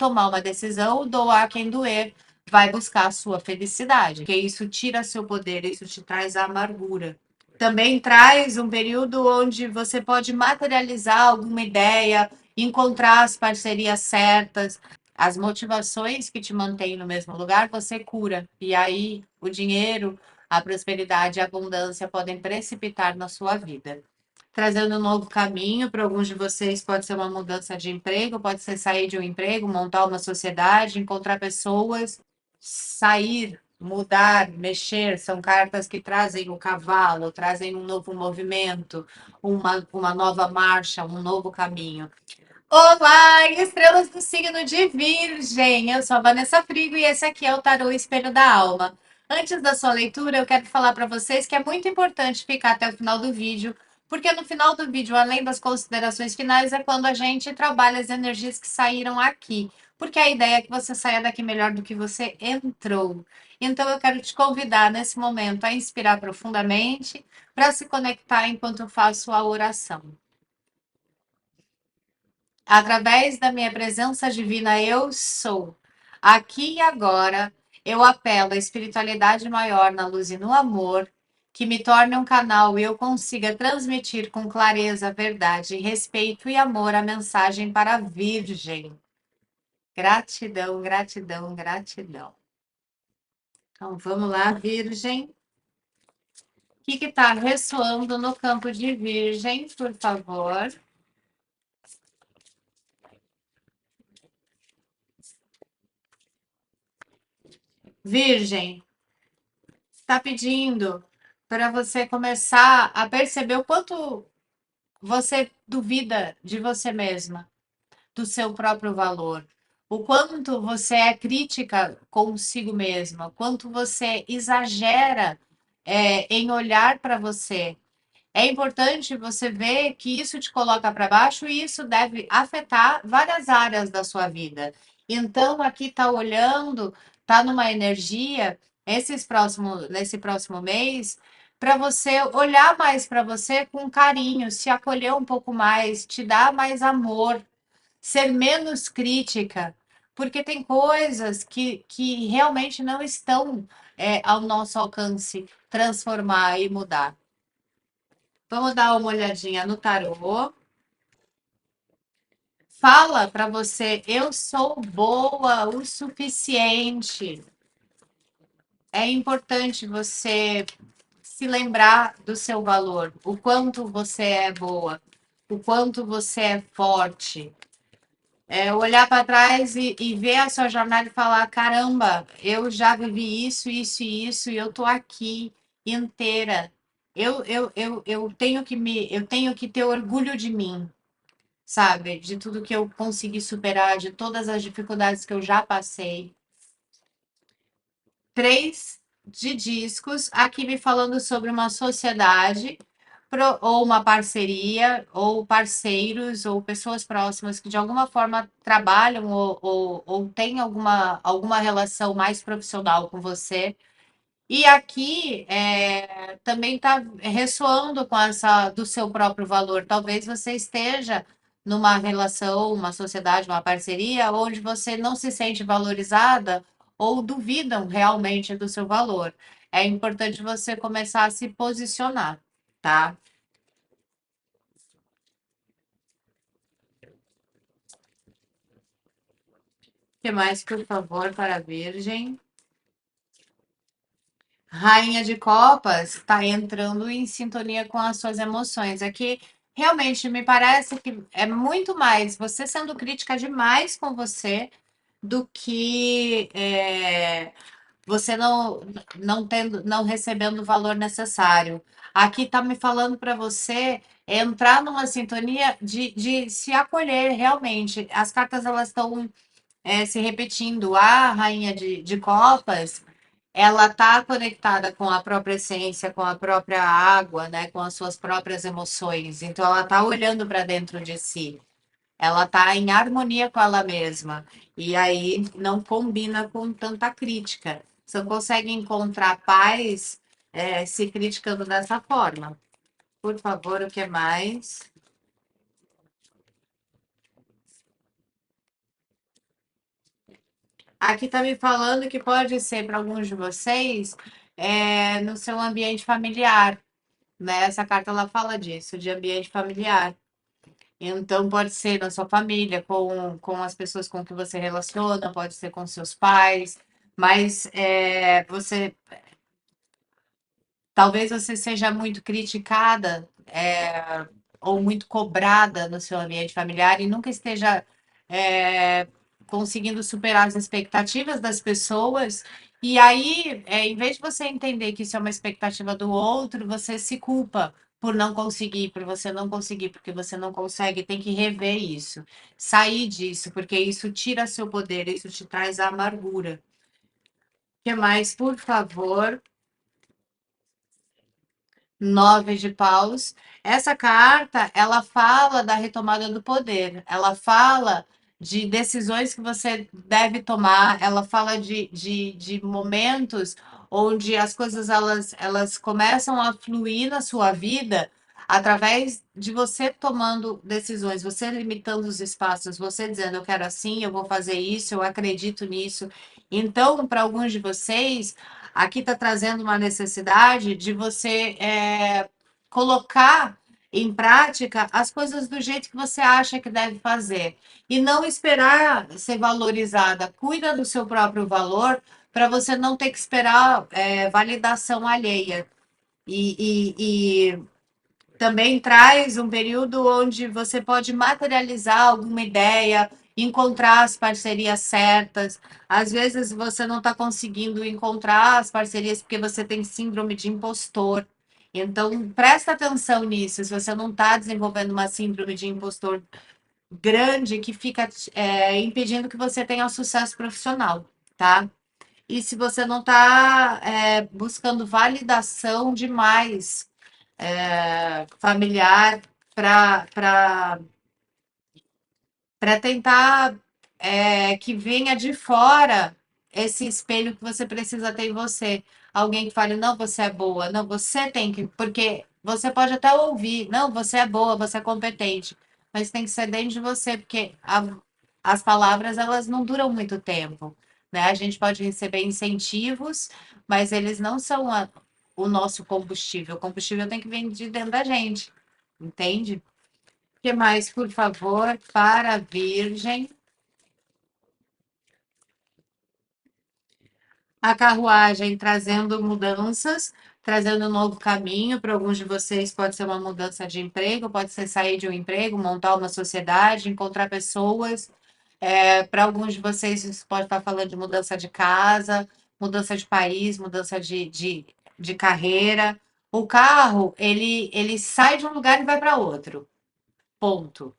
tomar uma decisão, doar quem doer, vai buscar a sua felicidade, porque isso tira seu poder, isso te traz amargura. Também traz um período onde você pode materializar alguma ideia, encontrar as parcerias certas, as motivações que te mantêm no mesmo lugar, você cura. E aí o dinheiro, a prosperidade e a abundância podem precipitar na sua vida. Trazendo um novo caminho para alguns de vocês, pode ser uma mudança de emprego, pode ser sair de um emprego, montar uma sociedade, encontrar pessoas, sair, mudar, mexer. São cartas que trazem o cavalo, trazem um novo movimento, uma nova marcha, um novo caminho. Olá, estrelas do signo de Virgem! Eu sou a Vanessa Frigo e esse aqui é o Tarô Espelho da Alma. Antes da sua leitura, eu quero falar para vocês que é muito importante ficar até o final do vídeo, porque no final do vídeo, além das considerações finais, é quando a gente trabalha as energias que saíram aqui. Porque a ideia é que você saia daqui melhor do que você entrou. Então, eu quero te convidar nesse momento a inspirar profundamente para se conectar enquanto eu faço a oração. Através da minha presença divina, eu sou. Aqui e agora, eu apelo à espiritualidade maior na luz e no amor, que me torne um canal e eu consiga transmitir com clareza, verdade, respeito e amor a mensagem para a Virgem. Gratidão, gratidão, gratidão. Então, vamos lá, Virgem. O que está ressoando no campo de Virgem, por favor? Virgem, está pedindo para você começar a perceber o quanto você duvida de você mesma, do seu próprio valor, o quanto você é crítica consigo mesma, o quanto você exagera em olhar para você. É importante você ver que isso te coloca para baixo e isso deve afetar várias áreas da sua vida. Então, aqui está olhando, está numa energia, nesse próximo mês, para você olhar mais para você com carinho, se acolher um pouco mais, te dar mais amor, ser menos crítica, porque tem coisas que realmente não estão ao nosso alcance transformar e mudar. Vamos dar uma olhadinha no tarô. Fala para você, eu sou boa o suficiente. É importante você se lembrar do seu valor, o quanto você é boa, o quanto você é forte. Olhar para trás e ver a sua jornada e falar: caramba, eu já vivi isso, isso e isso, e eu tô aqui inteira. Eu tenho que ter orgulho de mim, sabe? De tudo que eu consegui superar, de todas as dificuldades que eu já passei. Três de discos, aqui me falando sobre uma sociedade, ou uma parceria, ou parceiros, ou pessoas próximas que de alguma forma trabalham ou têm alguma relação mais profissional com você. E aqui também está ressoando com essa do seu próprio valor. Talvez você esteja numa relação, uma sociedade, uma parceria, onde você não se sente valorizada ou duvidam realmente do seu valor. É importante você começar a se posicionar, tá? O que mais, por favor, para a Virgem? Rainha de Copas está entrando em sintonia com as suas emoções. Aqui realmente me parece que é muito mais você sendo crítica demais com você do que você não recebendo o valor necessário. Aqui está me falando para você entrar numa sintonia de se acolher realmente. As cartas elas estão se repetindo. A Rainha de Copas ela está conectada com a própria essência, com a própria água, né, com as suas próprias emoções. Então ela está olhando para dentro de si. Ela está em harmonia com ela mesma. E aí não combina com tanta crítica. Você não consegue encontrar paz se criticando dessa forma. Por favor, o que mais? Aqui tá me falando que pode ser para alguns de vocês no seu ambiente familiar, né? Essa carta ela fala disso, de ambiente familiar. Então pode ser na sua família, com as pessoas com que você relaciona, pode ser com seus pais, mas você talvez você seja muito criticada, ou muito cobrada no seu ambiente familiar e nunca esteja é, conseguindo superar as expectativas das pessoas. E aí, em vez de você entender que isso é uma expectativa do outro, você se culpa por não conseguir, por você não conseguir, porque você não consegue, tem que rever isso, sair disso, porque isso tira seu poder, isso te traz a amargura. O que mais, por favor? Nove de paus. Essa carta, ela fala da retomada do poder, ela fala de decisões que você deve tomar, ela fala de momentos onde as coisas elas começam a fluir na sua vida através de você tomando decisões, você limitando os espaços, você dizendo eu quero assim, eu vou fazer isso, eu acredito nisso. Então, para alguns de vocês, aqui está trazendo uma necessidade de você colocar em prática as coisas do jeito que você acha que deve fazer e não esperar ser valorizada. Cuida do seu próprio valor para você não ter que esperar validação alheia. E também traz um período onde você pode materializar alguma ideia, encontrar as parcerias certas. Às vezes você não está conseguindo encontrar as parcerias porque você tem síndrome de impostor. Então, presta atenção nisso. Se você não está desenvolvendo uma síndrome de impostor grande que fica impedindo que você tenha sucesso profissional, tá? E se você não está buscando validação demais familiar para tentar que venha de fora esse espelho que você precisa ter em você. Alguém que fale, não, você é boa, não, você tem que. Porque você pode até ouvir, não, você é boa, você é competente, mas tem que ser dentro de você, porque as palavras elas não duram muito tempo. Né? A gente pode receber incentivos, mas eles não são o nosso combustível. O combustível tem que vir de dentro da gente, entende? O que mais, por favor, para a Virgem? A carruagem trazendo mudanças, trazendo um novo caminho. Para alguns de vocês, pode ser uma mudança de emprego, pode ser sair de um emprego, montar uma sociedade, encontrar pessoas. Para alguns de vocês, isso pode estar falando de mudança de casa, mudança de país, mudança de carreira. O carro, ele sai de um lugar e vai para outro. Ponto.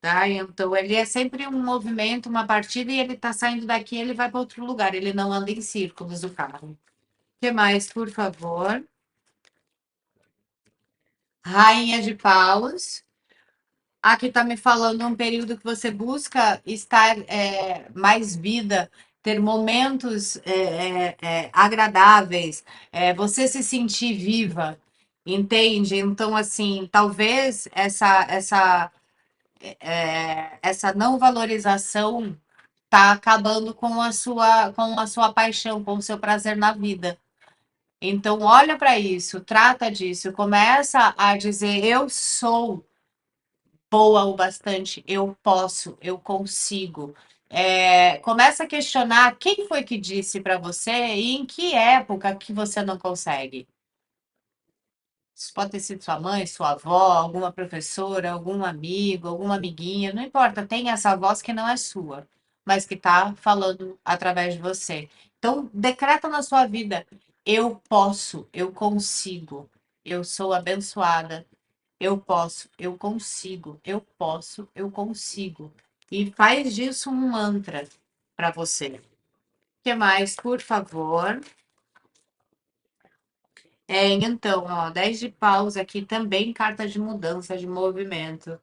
Tá? Então, ele é sempre um movimento, uma partida, e ele está saindo daqui, ele vai para outro lugar, ele não anda em círculos, o carro. O que mais, por favor? Rainha de Paus. Aqui está me falando um período que você busca estar mais vida, ter momentos agradáveis, você se sentir viva, entende? Então, assim, talvez essa não valorização está acabando com a sua paixão, com o seu prazer na vida. Então, olha para isso, trata disso, começa a dizer: eu sou boa o bastante, eu posso, eu consigo. Começa a questionar quem foi que disse para você e em que época que você não consegue. Isso pode ter sido sua mãe, sua avó, alguma professora, algum amigo, alguma amiguinha, não importa, tem essa voz que não é sua, mas que está falando através de você. Então, decreta na sua vida: eu posso, eu consigo, eu sou abençoada, eu posso, eu consigo, eu posso, eu consigo. E faz disso um mantra para você. O que mais, por favor? Então, ó, 10 de paus aqui também, carta de mudança, de movimento.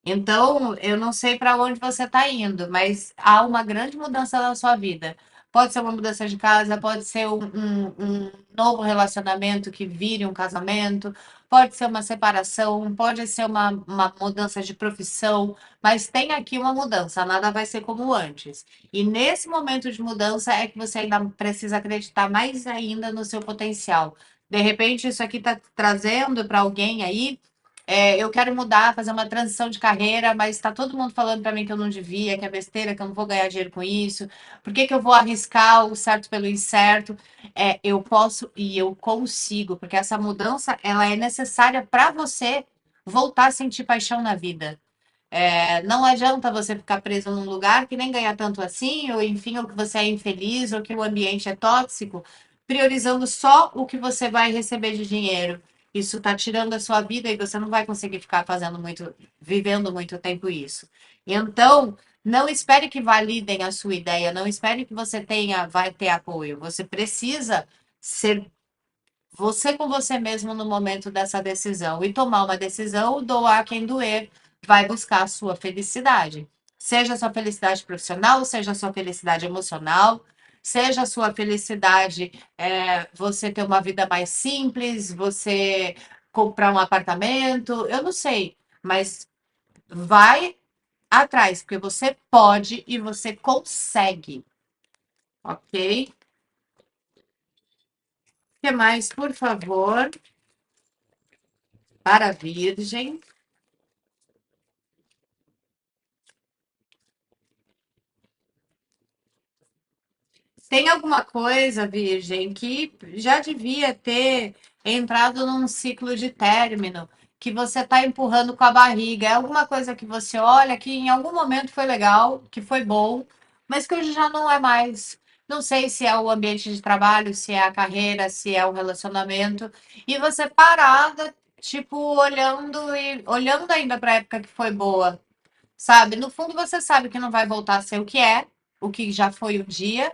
Então, eu não sei para onde você está indo, mas há uma grande mudança na sua vida. Pode ser uma mudança de casa, pode ser um novo relacionamento que vire um casamento, pode ser uma separação, pode ser uma mudança de profissão, mas tem aqui uma mudança, nada vai ser como antes. E nesse momento de mudança é que você ainda precisa acreditar mais ainda no seu potencial. De repente, isso aqui está trazendo para alguém aí. Eu quero mudar, fazer uma transição de carreira, mas está todo mundo falando para mim que eu não devia, que é besteira, que eu não vou ganhar dinheiro com isso. Por que que eu vou arriscar o certo pelo incerto? Eu posso e eu consigo, porque essa mudança ela é necessária para você voltar a sentir paixão na vida. Não adianta você ficar preso num lugar que nem ganha tanto assim, ou enfim, ou que você é infeliz, ou que o ambiente é tóxico, priorizando só o que você vai receber de dinheiro. Isso está tirando a sua vida e você não vai conseguir ficar fazendo muito, vivendo muito tempo isso. Então, não espere que validem a sua ideia, não espere que você tenha, vai ter apoio. Você precisa ser você com você mesmo no momento dessa decisão e tomar uma decisão, doar quem doer, vai buscar a sua felicidade. Seja a sua felicidade profissional, seja a sua felicidade emocional, seja a sua felicidade você ter uma vida mais simples, você comprar um apartamento, eu não sei, mas vai atrás, porque você pode e você consegue, ok? O que mais, por favor, para a Virgem? Tem alguma coisa, Virgem, que já devia ter entrado num ciclo de término, que você está empurrando com a barriga. É alguma coisa que você olha que em algum momento foi legal, que foi bom, mas que hoje já não é mais. Não sei se é o ambiente de trabalho, se é a carreira, se é o relacionamento. E você parada, tipo, olhando e olhando ainda para a época que foi boa, sabe? No fundo, você sabe que não vai voltar a ser o que já foi o dia,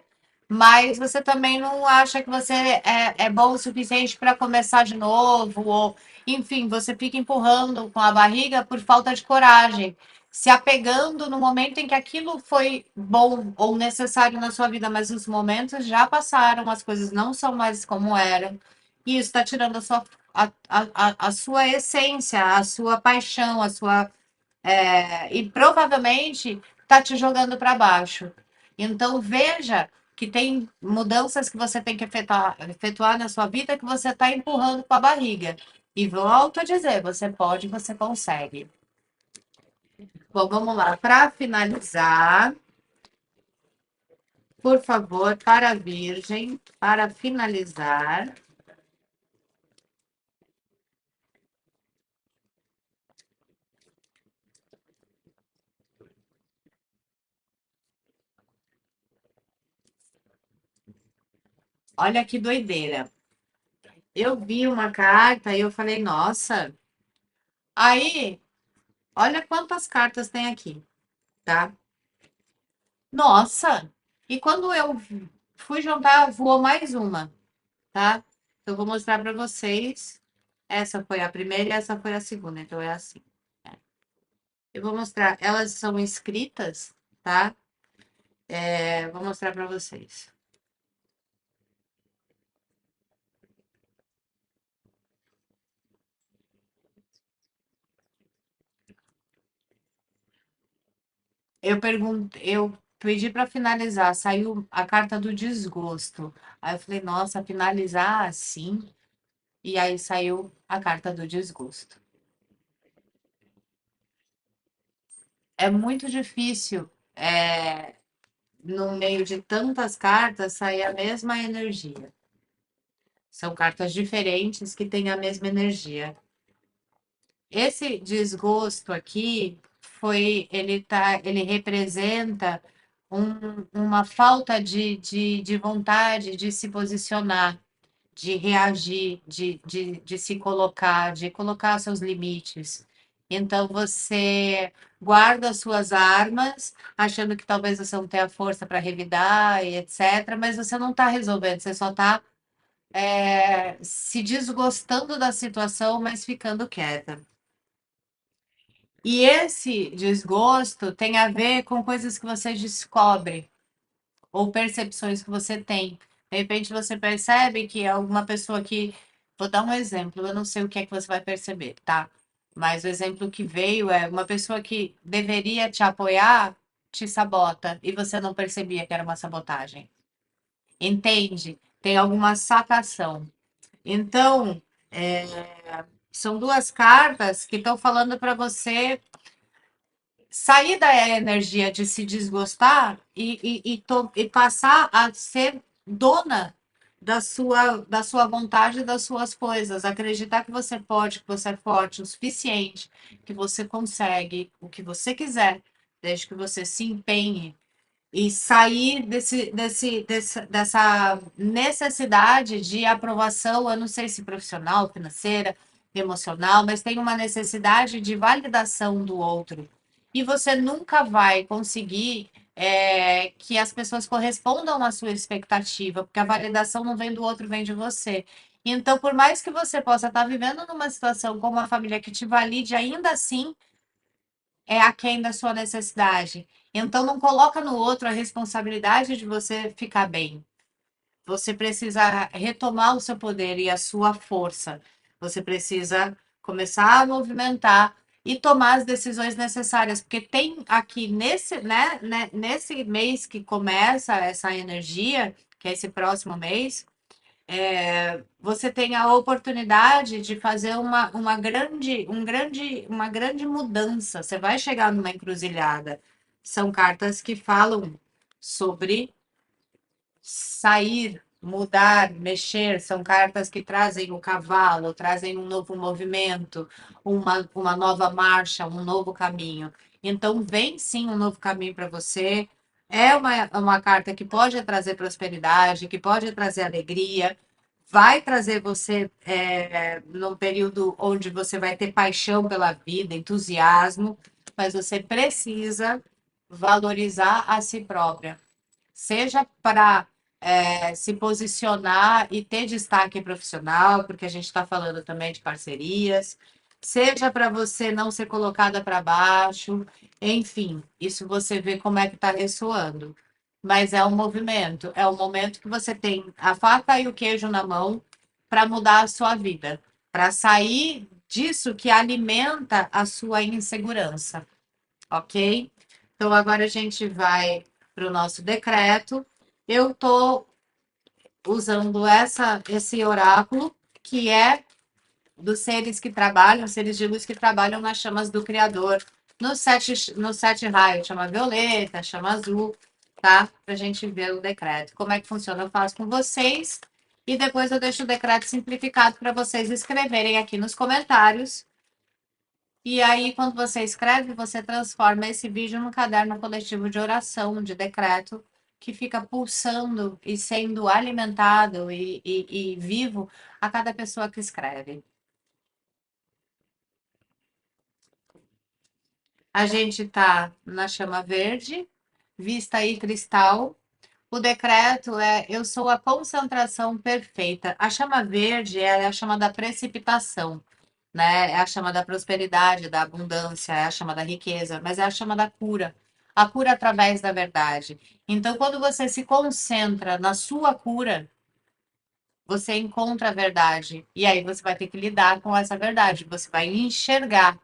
mas você também não acha que você é bom o suficiente para começar de novo, ou, enfim, você fica empurrando com a barriga por falta de coragem, se apegando no momento em que aquilo foi bom ou necessário na sua vida, mas os momentos já passaram, as coisas não são mais como eram, e isso está tirando a sua essência, a sua paixão, a sua e provavelmente está te jogando para baixo. Então veja que tem mudanças que você tem que efetuar na sua vida que você está empurrando com a barriga. E volto a dizer, você pode, você consegue. Bom, vamos lá. Para finalizar, por favor, para a Virgem, para finalizar. Olha que doideira. Eu vi uma carta e eu falei, nossa. Aí, olha quantas cartas tem aqui, tá? Nossa! E quando eu fui juntar, voou mais uma, tá? Eu vou mostrar para vocês. Essa foi a primeira e essa foi a segunda, então é assim. Eu vou mostrar, elas são escritas, tá? Vou mostrar para vocês. Eu pedi para finalizar, saiu a carta do desgosto. Aí eu falei, nossa, finalizar assim? E aí saiu a carta do desgosto. É muito difícil. No meio de tantas cartas sair a mesma energia. São cartas diferentes que têm a mesma energia. Esse desgosto aqui ele representa uma falta de vontade de se posicionar, de reagir, de se colocar, de colocar seus limites. Então você guarda suas armas, achando que talvez você não tenha força para revidar e etc., mas você não está resolvendo, você só está se desgostando da situação, mas ficando quieta. E esse desgosto tem a ver com coisas que você descobre ou percepções que você tem. De repente você percebe que alguma pessoa que Vou dar um exemplo, eu não sei o que é que você vai perceber, tá? Mas o exemplo que veio é uma pessoa que deveria te apoiar, te sabota, e você não percebia que era uma sabotagem. Entende? Tem alguma sacação. Então, é, são duas cartas que estão falando para você sair da energia de se desgostar e passar a ser dona da sua vontade, das suas coisas. Acreditar que você pode, que você é forte o suficiente, que você consegue o que você quiser, desde que você se empenhe e sair dessa necessidade de aprovação, eu não sei se profissional, financeira, emocional, mas tem uma necessidade de validação do outro. E você nunca vai conseguir que as pessoas correspondam à sua expectativa, porque a validação não vem do outro, vem de você. Então, por mais que você possa estar vivendo numa situação com uma família que te valide, ainda assim é aquém da sua necessidade. Então não coloca no outro a responsabilidade de você ficar bem. Você precisa retomar o seu poder e a sua força. Você precisa começar a movimentar e tomar as decisões necessárias, porque tem aqui nesse mês que começa essa energia, que é esse próximo mês, você tem a oportunidade de fazer uma grande mudança. Você vai chegar numa encruzilhada. São cartas que falam sobre sair, mudar, mexer. São cartas que trazem o cavalo, trazem um novo movimento, uma nova marcha, um novo caminho. Então, vem sim um novo caminho para você. É uma carta que pode trazer prosperidade, que pode trazer alegria, vai trazer você num período onde você vai ter paixão pela vida, entusiasmo, mas você precisa valorizar a si própria, seja para se posicionar e ter destaque profissional, porque a gente está falando também de parcerias, seja para você não ser colocada para baixo, enfim, isso você vê como é que está ressoando. Mas é um movimento, é um momento que você tem a faca e o queijo na mão para mudar a sua vida, para sair disso que alimenta a sua insegurança, ok? Então agora a gente vai para o nosso decreto. Eu estou usando esse oráculo, que é dos seres que trabalham, seres de luz que trabalham nas chamas do Criador, no sete raios, chama violeta, chama azul, tá? Para a gente ver o decreto. Como é que funciona? Eu faço com vocês e depois eu deixo o decreto simplificado para vocês escreverem aqui nos comentários. E aí, quando você escreve, você transforma esse vídeo num caderno coletivo de oração, de decreto, que fica pulsando e sendo alimentado e vivo a cada pessoa que escreve. A gente está na chama verde, vista aí cristal. O decreto é: eu sou a concentração perfeita. A chama verde é a chama da precipitação, né? É a chama da prosperidade, da abundância, é a chama da riqueza, mas é a chama da cura. A cura através da verdade. Então, quando você se concentra na sua cura, você encontra a verdade. E aí você vai ter que lidar com essa verdade. Você vai enxergar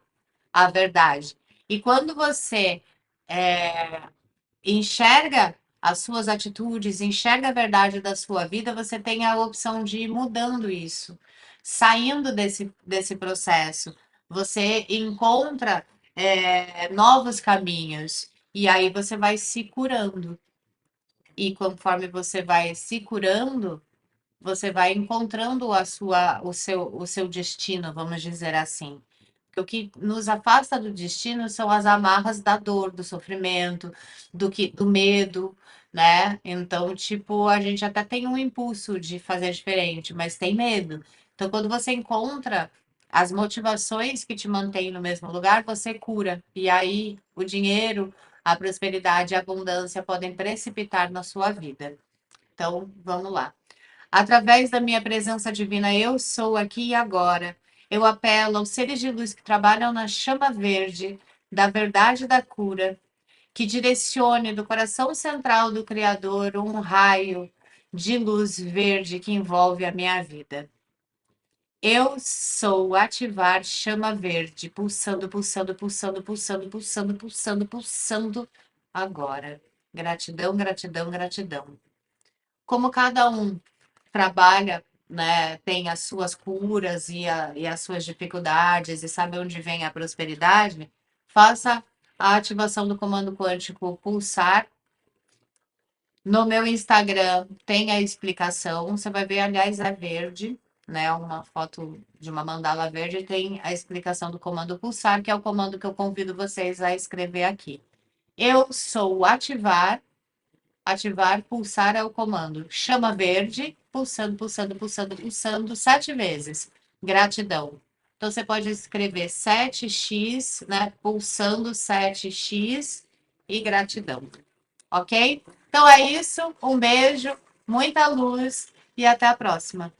a verdade. E quando você enxerga as suas atitudes, enxerga a verdade da sua vida, você tem a opção de ir mudando isso, saindo desse processo. Você encontra novos caminhos e aí você vai se curando. E conforme você vai se curando, você vai encontrando o seu destino, vamos dizer assim. Porque o que nos afasta do destino são as amarras da dor, do sofrimento, do medo, né? Então, tipo, a gente até tem um impulso de fazer diferente, mas tem medo. Então, quando você encontra as motivações que te mantêm no mesmo lugar, você cura. E aí o dinheiro, a prosperidade e a abundância podem precipitar na sua vida. Então, vamos lá. Através da minha presença divina, eu sou aqui e agora. Eu apelo aos seres de luz que trabalham na chama verde, da verdade e da cura, que direcione do coração central do Criador um raio de luz verde que envolve a minha vida. Eu sou ativar chama verde, pulsando, pulsando, pulsando, pulsando, pulsando, pulsando, pulsando agora. Gratidão, gratidão, gratidão. Como cada um trabalha, né, tem as suas curas e as suas dificuldades e sabe onde vem a prosperidade, faça a ativação do comando quântico pulsar. No meu Instagram tem a explicação. Você vai ver, aliás, é verde, né? Uma foto de uma mandala verde, tem a explicação do comando pulsar, que é o comando que eu convido vocês a escrever aqui. Eu sou ativar. Ativar, pulsar é o comando. Chama verde, pulsando, pulsando, pulsando, pulsando 7 vezes. Gratidão. Então você pode escrever 7x, né? Pulsando 7x e gratidão. Ok? Então é isso. Um beijo, muita luz e até a próxima.